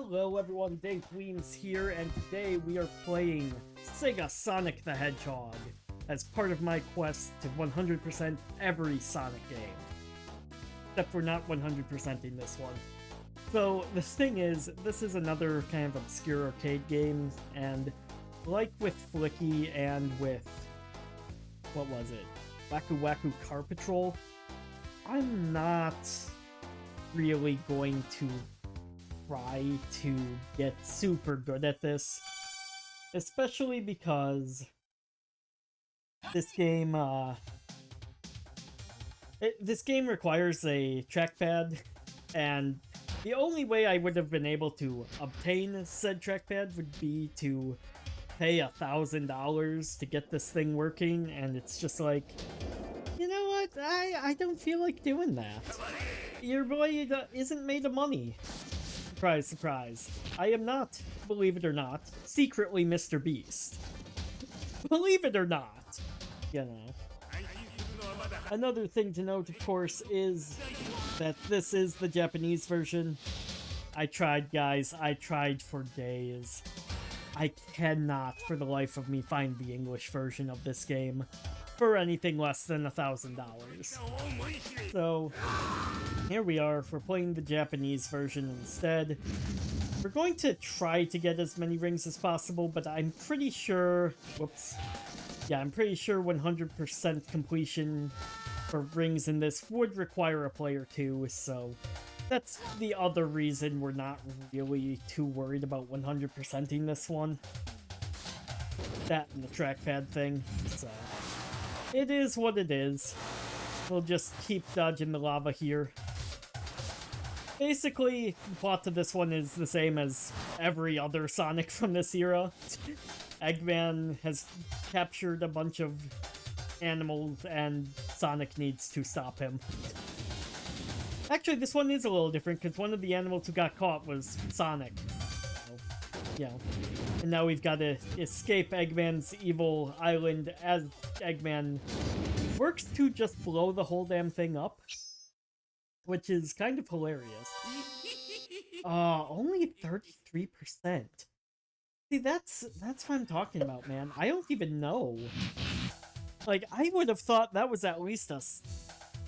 Hello everyone, Dave Weems here, and today we are playing Segasonic the Hedgehog as part of my quest to 100% every Sonic game. Except for not 100%ing this one. So, the thing is, this is another kind of obscure arcade game, and like with Flicky and with, what was it, Waku Waku Car Patrol, I'm not really going to try to get super good at this, especially because this game requires a trackpad, and the only way I would have been able to obtain said trackpad would be to pay $1,000 to get this thing working, and it's just like, you know what, I don't feel like doing that. Your boy isn't made of money. Surprise, surprise. I am not, believe it or not, secretly Mr. Beast. Believe it or not. You know. Another thing to note, of course, is that this is the Japanese version. I tried, guys. I tried for days. I cannot, for the life of me, find the English version of this game for anything less than $1,000. So, here we are. We're playing the Japanese version instead. We're going to try to get as many rings as possible, but I'm pretty sure... Whoops. Yeah, I'm pretty sure 100% completion for rings in this would require a player too, so that's the other reason we're not really too worried about 100%ing this one. That and the trackpad thing, so it is what it is. We'll just keep dodging the lava here. Basically, the plot to this one is the same as every other Sonic from this era. Eggman has captured a bunch of animals, and Sonic needs to stop him. Actually, this one is a little different, because one of the animals who got caught was Sonic. So, you know. And now we've got to escape Eggman's evil island as Eggman works to just blow the whole damn thing up. Which is kind of hilarious. Only 33%. See, that's what I'm talking about, man. I don't even know. Like, I would have thought that was at least a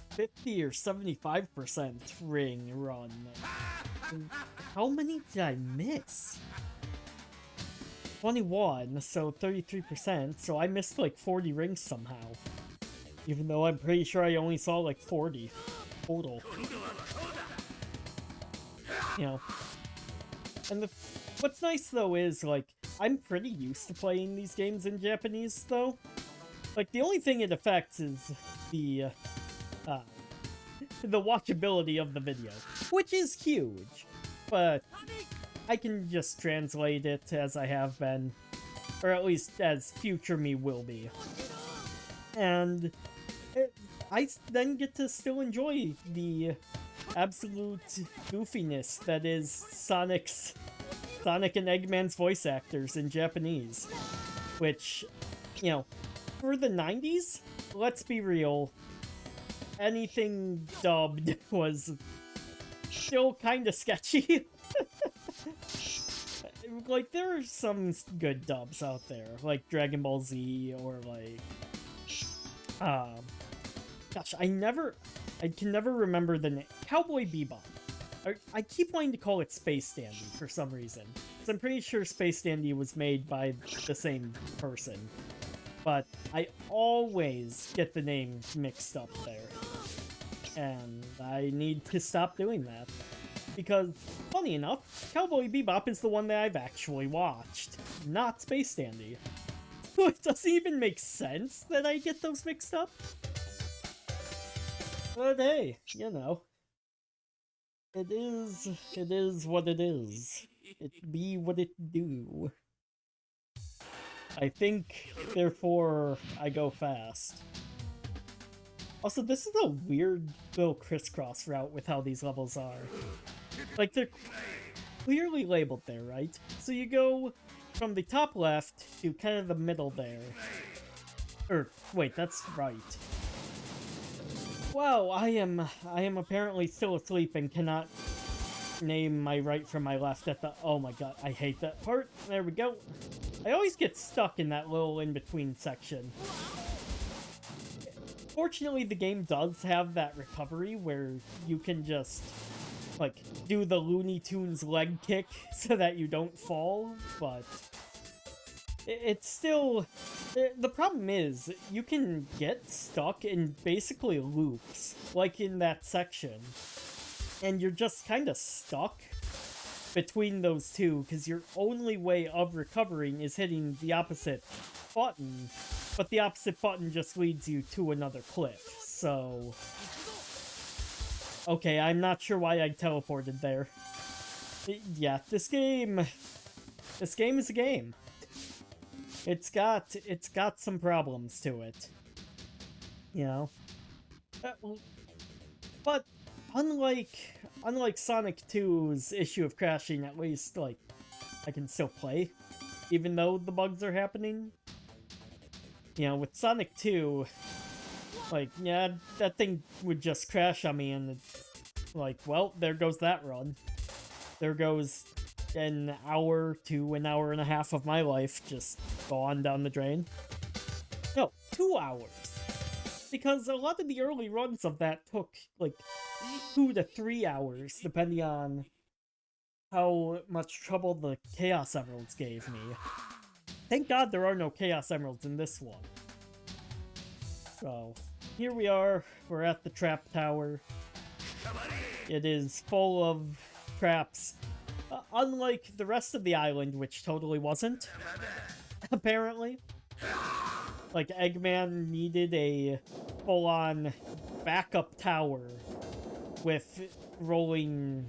50 or 75% ring run. How many did I miss? 21, so 33%, so I missed like 40 rings somehow. Even though I'm pretty sure I only saw like 40 total. You know. And what's nice though is, like, I'm pretty used to playing these games in Japanese though. Like, the only thing it affects is the watchability of the video, which is huge. But I can just translate it as I have been, or at least as future me will be. And I then get to still enjoy the absolute goofiness that is Sonic and Eggman's voice actors in Japanese. Which, you know, for the 90s, let's be real, anything dubbed was still kind of sketchy. Like, there are some good dubs out there, like Dragon Ball Z, or like... gosh, I can never remember the name. Cowboy Bebop. I keep wanting to call it Space Dandy for some reason. Because I'm pretty sure Space Dandy was made by the same person. But I always get the name mixed up there. And I need to stop doing that. Because, funny enough, Cowboy Bebop is the one that I've actually watched, not Space Dandy. It doesn't even make sense that I get those mixed up. But hey, you know. It is what it is. It be what it do. I think, therefore, I go fast. Also, this is a weird little crisscross route with how these levels are. Like, they're clearly labeled there, right? So you go from the top left to kind of the middle there. Or, wait, that's right. Wow, I am apparently still asleep and cannot name my right from my left at the... Oh my god, I hate that part. There we go. I always get stuck in that little in-between section. Fortunately, the game does have that recovery where you can just, like, do the Looney Tunes leg kick so that you don't fall, but it's still... The problem is, you can get stuck in basically loops, like in that section, and you're just kind of stuck between those two, because your only way of recovering is hitting the opposite button, but the opposite button just leads you to another cliff, so... Okay, I'm not sure why I teleported there. Yeah, this game is a game. It's got some problems to it. You know? But unlike Sonic 2's issue of crashing, at least, like, I can still play, even though the bugs are happening. You know, with Sonic 2, like, yeah, that thing would just crash on me, and it's like, well, there goes that run. There goes an hour to an hour and a half of my life just gone down the drain. No, 2 hours. Because a lot of the early runs of that took, like, 2 to 3 hours, depending on how much trouble the Chaos Emeralds gave me. Thank God there are no Chaos Emeralds in this one. So, here we are. We're at the trap tower. It is full of traps. Unlike the rest of the island, which totally wasn't, apparently. Like, Eggman needed a full-on backup tower with rolling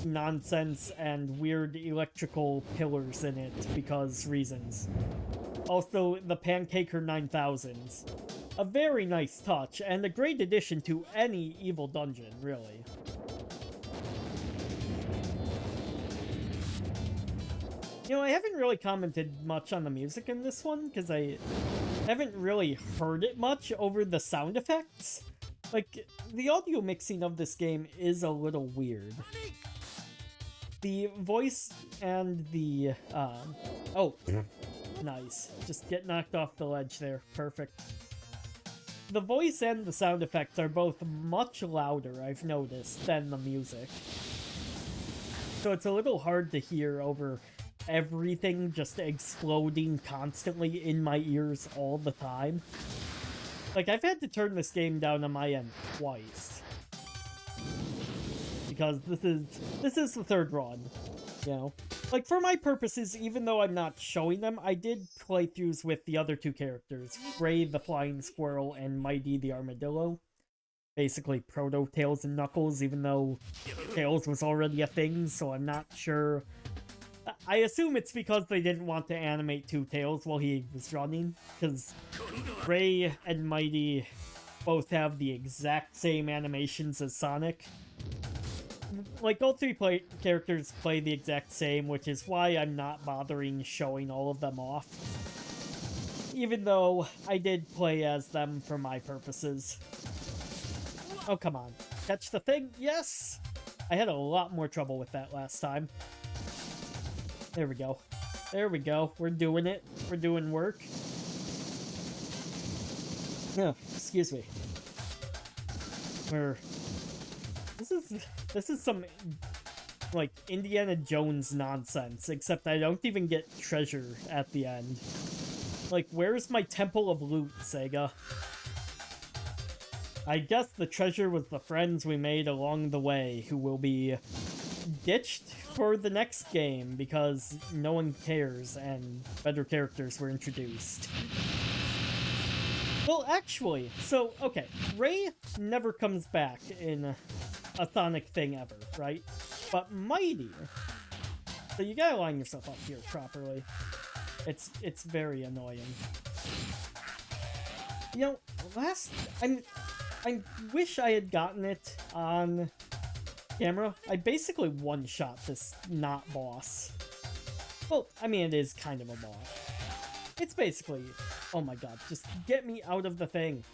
nonsense and weird electrical pillars in it because reasons. Also, the Pancaker 9000s. A very nice touch, and a great addition to any evil dungeon, really. You know, I haven't really commented much on the music in this one, because I haven't really heard it much over the sound effects. Like, the audio mixing of this game is a little weird. The voice and the, oh, nice. Just get knocked off the ledge there. Perfect. The voice and the sound effects are both much louder, I've noticed, than the music. So it's a little hard to hear over everything just exploding constantly in my ears all the time. Like, I've had to turn this game down on my end twice. Because this is the third run, you know? Like, for my purposes, even though I'm not showing them, I did playthroughs with the other two characters, Ray the Flying Squirrel and Mighty the Armadillo. Basically, Proto Tails and Knuckles, even though Tails was already a thing, so I'm not sure. I assume it's because they didn't want to animate Two Tails while he was running, because Ray and Mighty both have the exact same animations as Sonic. Like, all three characters play the exact same, which is why I'm not bothering showing all of them off. Even though I did play as them for my purposes. Oh, come on. Catch the thing? Yes! I had a lot more trouble with that last time. There we go. There we go. We're doing it. We're doing work. No, excuse me. This is some, like, Indiana Jones nonsense, except I don't even get treasure at the end. Like, where's my Temple of Loot, Sega? I guess the treasure was the friends we made along the way, who will be ditched for the next game, because no one cares, and better characters were introduced. Well, actually, so, okay, Ray never comes back in a Sonic thing ever, right? But Mighty, so you gotta line yourself up here properly. It's very annoying. You know, I wish I had gotten it on camera. I basically one-shot this not boss. Well, I mean, it is kind of a boss. It's basically, oh my god, just get me out of the thing.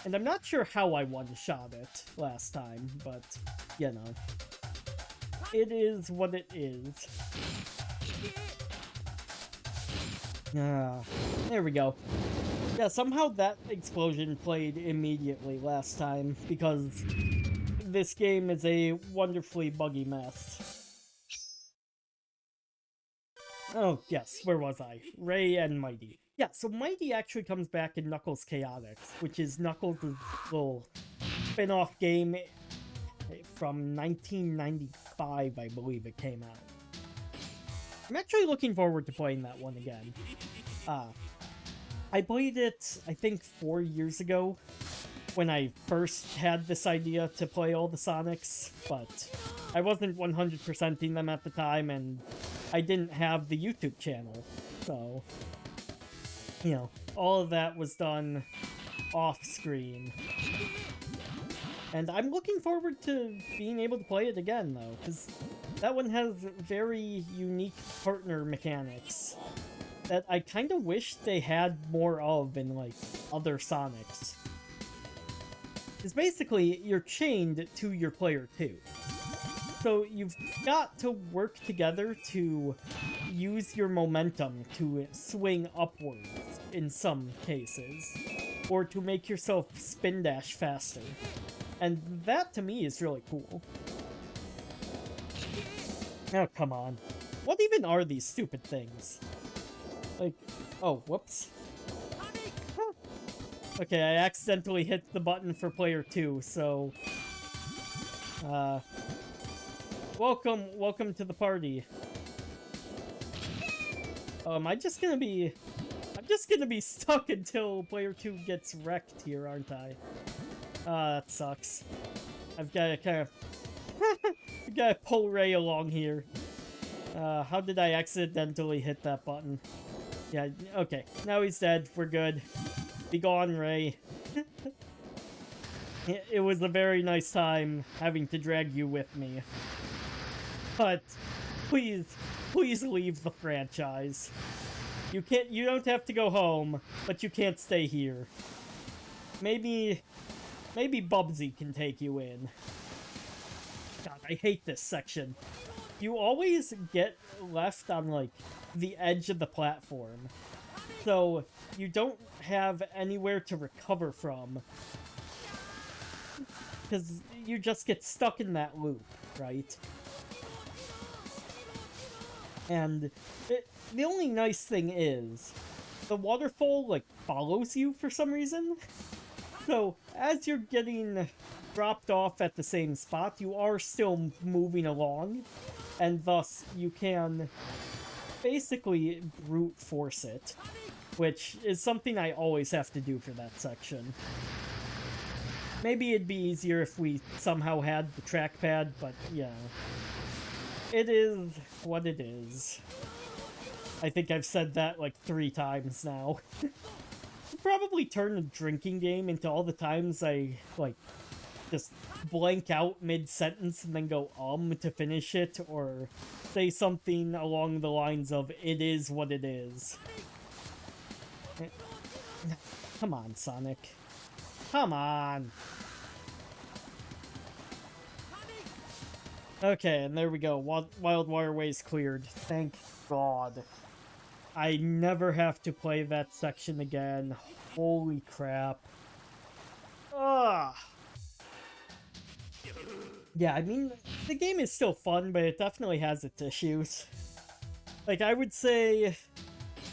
And I'm not sure how I one-shot it last time, but, you know. It is what it is. There we go. Yeah, somehow that explosion played immediately last time, because this game is a wonderfully buggy mess. Oh, yes, where was I? Ray and Mighty. Yeah, so Mighty actually comes back in Knuckles Chaotix, which is Knuckles' little spin-off game from 1995, I believe it came out. I'm actually looking forward to playing that one again. I played it, I think, 4 years ago, when I first had this idea to play all the Sonics, but I wasn't 100%ing them at the time, and I didn't have the YouTube channel, so, you know, all of that was done off-screen. And I'm looking forward to being able to play it again, though, because that one has very unique partner mechanics that I kind of wish they had more of in, like, other Sonics. Because basically, you're chained to your player 2. So you've got to work together to use your momentum to swing upwards in some cases, or to make yourself spin dash faster. And that, to me, is really cool. Oh, come on. What even are these stupid things? Like, oh, whoops. Huh. Okay, I accidentally hit the button for player 2, so... Welcome to the party. Oh, I'm just gonna be stuck until player 2 gets wrecked here, aren't I? That sucks. I've gotta kind of... I've gotta pull Ray along here. How did I accidentally hit that button? Yeah, okay. Now he's dead. We're good. Be gone, Ray. It was a very nice time having to drag you with me. But please leave the franchise. You don't have to go home, but you can't stay here. Maybe Bubsy can take you in. God, I hate this section. You always get left on, like, the edge of the platform. So, you don't have anywhere to recover from. Because you just get stuck in that loop, right? And the only nice thing is, the waterfall, like, follows you for some reason. So, as you're getting dropped off at the same spot, you are still moving along, and thus you can basically brute force it, which is something I always have to do for that section. Maybe it'd be easier if we somehow had the trackpad, but yeah. It is what it is. I think I've said that like 3 times now. Probably turn a drinking game into all the times I, like, just blank out mid-sentence and then go to finish it, or say something along the lines of, it is what it is. Come on, Sonic. Come on! Okay, and there we go. Wild Waterways cleared. Thank God. I never have to play that section again. Holy crap. Ugh. Yeah, I mean, the game is still fun, but it definitely has its issues. Like, I would say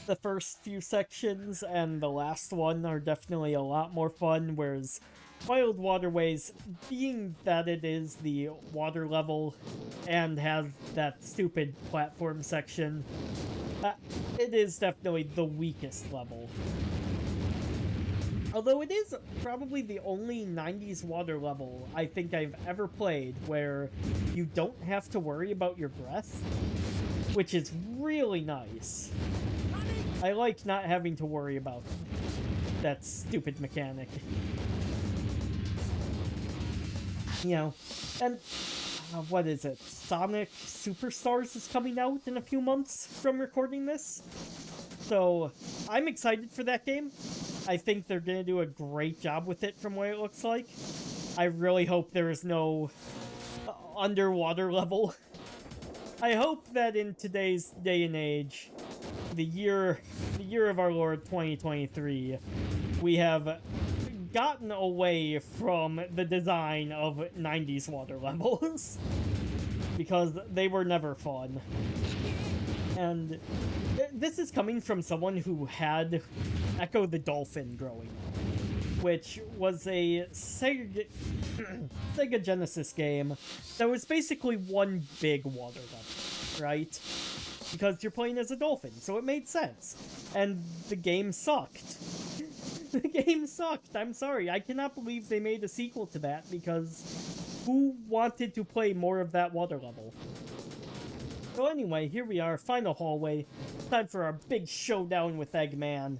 the first few sections and the last one are definitely a lot more fun, whereas Wild Waterways, being that it is the water level and has that stupid platform section, it is definitely the weakest level. Although it is probably the only 90s water level I think I've ever played where you don't have to worry about your breath, which is really nice. I like not having to worry about that stupid mechanic. You know, and what is it? Sonic Superstars is coming out in a few months from recording this. So, I'm excited for that game. I think they're gonna do a great job with it from what it looks like. I really hope there is no underwater level, I hope that in today's day and age, the year of our Lord 2023, we have gotten away from the design of 90s water levels because they were never fun. And this is coming from someone who had Echo the Dolphin growing up, which was a Sega Genesis game that was basically one big water level, right? Because you're playing as a dolphin, so it made sense. And the game sucked. The game sucked. I'm sorry. I cannot believe they made a sequel to that because who wanted to play more of that water level? So anyway, here we are, final hallway. Time for our big showdown with Eggman.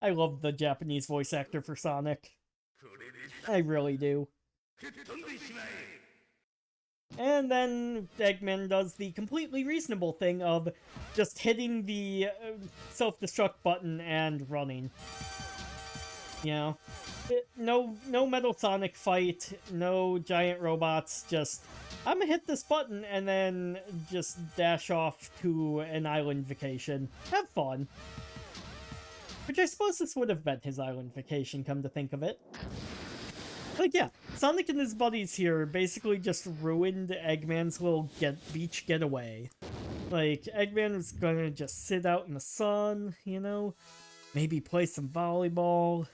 I love the Japanese voice actor for Sonic. I really do. And then Eggman does the completely reasonable thing of just hitting the self-destruct button and running. You know? No Metal Sonic fight, no giant robots, just I'm gonna hit this button and then just dash off to an island vacation. Have fun. Which I suppose this would have been his island vacation, come to think of it. Like, yeah, Sonic and his buddies here basically just ruined Eggman's little beach getaway. Like, Eggman was gonna just sit out in the sun, you know? Maybe play some volleyball,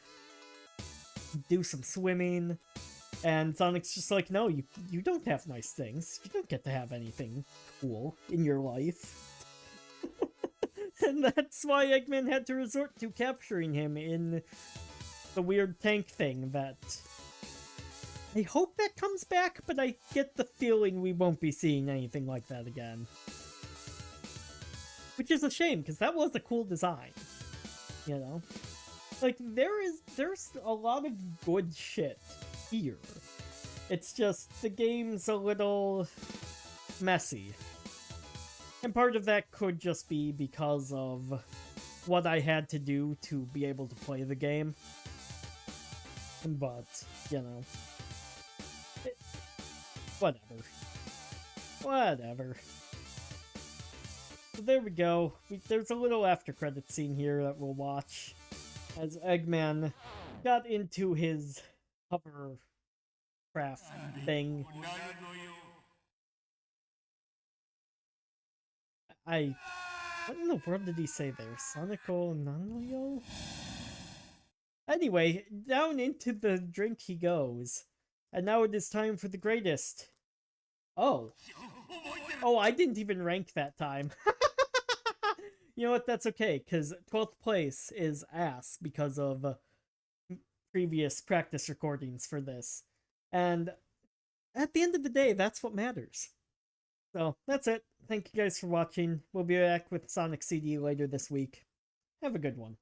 do some swimming. And Sonic's just like, no, you don't have nice things. You don't get to have anything cool in your life. And that's why Eggman had to resort to capturing him in the weird tank thing that... I hope that comes back, but I get the feeling we won't be seeing anything like that again. Which is a shame, because that was a cool design. You know? Like, there's a lot of good shit here. It's just the game's a little messy. And part of that could just be because of what I had to do to be able to play the game. But, you know. Whatever. Whatever. So there we go. There's a little after credit scene here that we'll watch. As Eggman got into his hovercraft thing. What in the world did he say there? Sonico Nanyo? Anyway, down into the drink he goes. And now it is time for the greatest. Oh. Oh, I didn't even rank that time. You know what? That's okay, because 12th place is ass because of previous practice recordings for this. And at the end of the day, that's what matters. So, that's it. Thank you guys for watching. We'll be back with Sonic CD later this week. Have a good one.